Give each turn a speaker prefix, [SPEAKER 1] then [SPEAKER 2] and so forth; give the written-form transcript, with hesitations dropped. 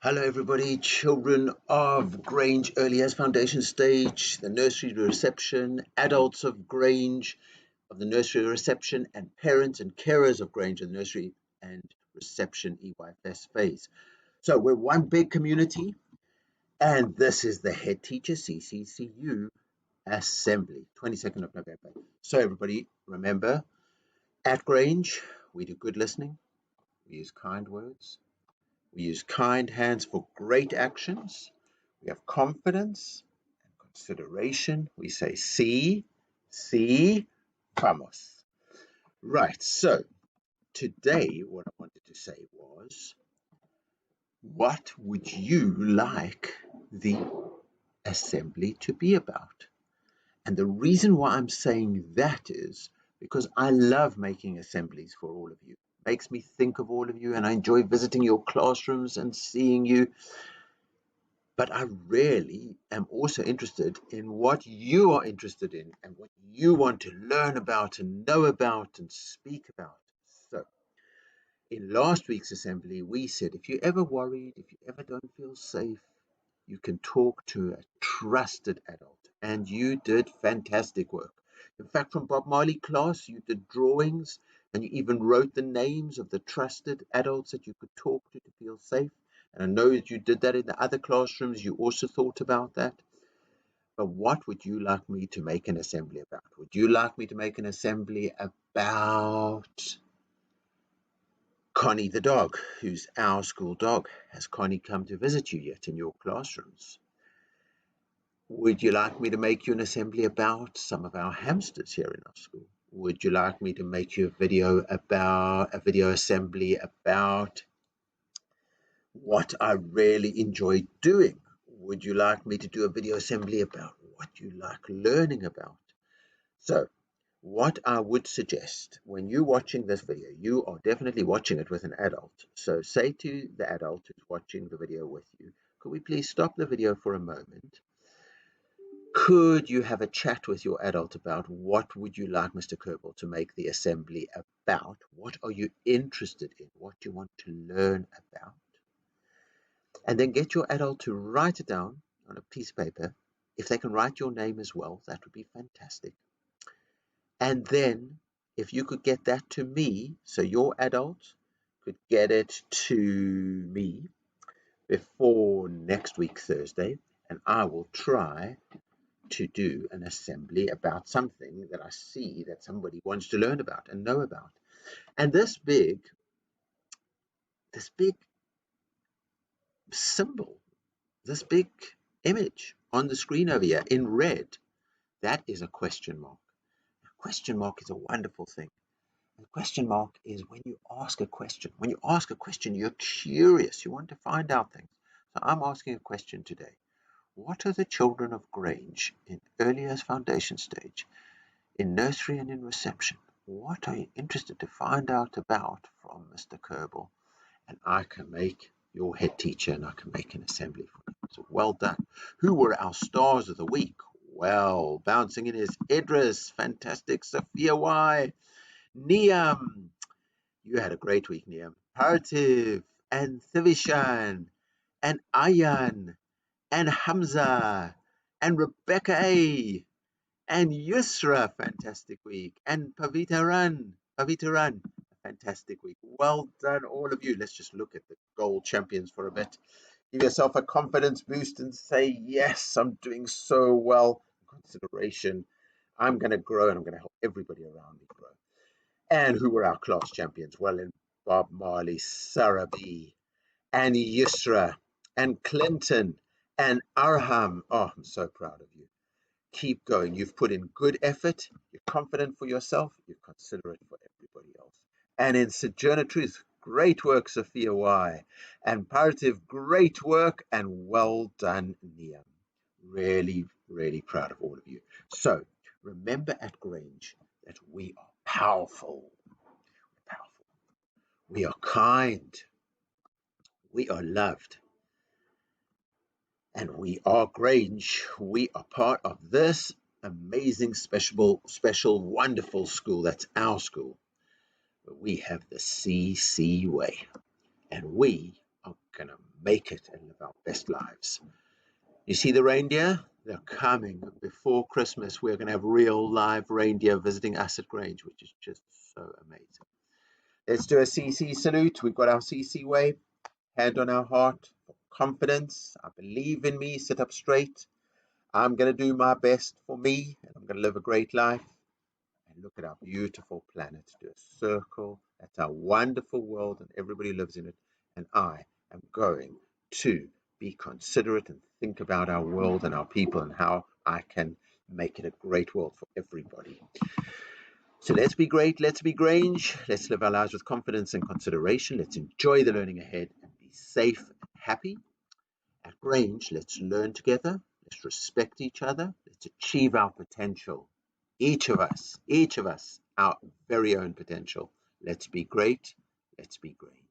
[SPEAKER 1] Hello everybody, children of Grange Early Years Foundation Stage, the nursery reception, adults of Grange, of the nursery reception, and parents and carers of Grange and nursery and reception EYFS phase. So we're one big community, and this is the Head Teacher CCCU Assembly, 22nd of November. So everybody, remember, at Grange, we do good listening, we use kind words, we use kind hands for great actions. We have confidence and consideration. We say, sí, vamos. Right, so today what I wanted to say was, what would you like the assembly to be about? And the reason why I'm saying that is because I love making assemblies for all of you. It makes me think of all of you, and I enjoy visiting your classrooms and seeing you. But I really am also interested in what you are interested in and what you want to learn about and know about and speak about. So, in last week's assembly, we said if you're ever worried, if you ever don't feel safe, you can talk to a trusted adult. And you did fantastic work. In fact, from Bob Marley class, you did drawings and you even wrote the names of the trusted adults that you could talk to feel safe. And I know that you did that in the other classrooms. You also thought about that. But what would you like me to make an assembly about? Would you like me to make an assembly about Connie the dog, who's our school dog? Has Connie come to visit you yet in your classrooms? Would you like me to make you an assembly about some of our hamsters here in our school? Would you like me to make you a video assembly about what I really enjoy doing? Would you like me to do a video assembly about what you like learning about? So, what I would suggest when you're watching this video, you are definitely watching it with an adult. So say to the adult who's watching the video with you, could we please stop the video for a moment? Could you have a chat with your adult about what would you like Mr. Kerbal to make the assembly about? What are you interested in? What do you want to learn about? And then get your adult to write it down on a piece of paper. If they can write your name as well, that would be fantastic. And then if you could get that to me, so your adult could get it to me before next week, Thursday, and I will try to do an assembly about something that I see that somebody wants to learn about and know about. And this big symbol, this big image on the screen over here in red, that is a question mark. A question mark is a wonderful thing. A question mark is when you ask a question. When you ask a question, you're curious. You want to find out things. So I'm asking a question today. What are the children of Grange in early years foundation stage, in nursery and in reception? What are you interested to find out about from Mr. Kerbal? And I can make your head teacher and I can make an assembly for you. So well done. Who were our stars of the week? Well, bouncing in is Idris, fantastic. Sophia Y. Niam, you had a great week, Niam. Partiv and Thivishan and Ayan and Hamza and Rebecca A and Yusra, fantastic week, and Pavita Run, a fantastic week. Well done, all of you. Let's just look at the gold champions for a bit. Give yourself a confidence boost and say, yes, I'm doing so well. Consideration, I'm going to grow and I'm going to help everybody around me grow. And who were our class champions? Well, in Bob Marley, Sarah B, and Yusra, and Clinton, and Arham. Oh, I'm so proud of you. Keep going. You've put in good effort. You're confident for yourself. You're considerate for everybody else. And in Sojourner Truth, great work, Sophia Y. And Parative, great work and well done, Niam. Really, really proud of all of you. So remember at Grange that we are powerful. We're powerful. We are kind. We are loved. And we are Grange. We are part of this amazing, special, wonderful school. That's our school. But we have the CC way. And we are going to make it and live our best lives. You see the reindeer? They're coming. Before Christmas, we're going to have real live reindeer visiting us at Grange, which is just so amazing. Let's do a CC salute. We've got our CC wave. Hand on our heart. Confidence. I believe in me. Sit up straight. I'm going to do my best for me, and I'm going to live a great life. And look at our beautiful planet. Do a circle. That's our wonderful world, and everybody lives in it. And I am going to be considerate and think about our world and our people and how I can make it a great world for everybody. So let's be great. Let's be Grange. Let's live our lives with confidence and consideration. Let's enjoy the learning ahead and be safe and happy. At Grange, let's learn together. Let's respect each other. Let's achieve our potential. Each of us, our very own potential. Let's be great. Let's be Grange.